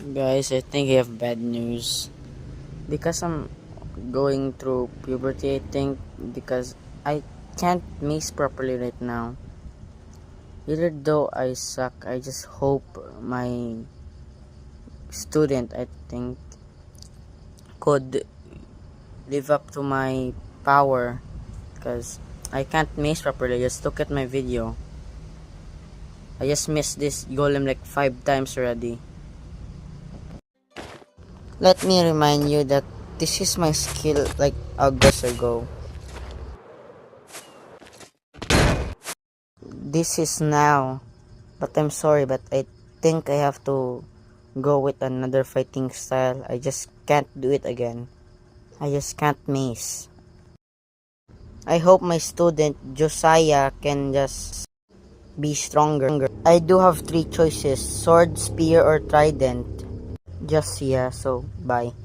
Guys, I think I have bad news. Because I'm going through puberty, I think, because I can't mace properly right now. Even though I suck, I just hope my student, I think, could live up to my power. Because I can't mace properly. Just look at my video. I just missed this golem like 5 times already. Let me remind you that this is my skill like August ago. This is now. But I'm sorry, but I think I have to go with another fighting style. I just can't do it again. I just can't mace. I hope my student Josiah can just be stronger. I do have 3 choices: sword, spear, or trident. Just yeah, so bye.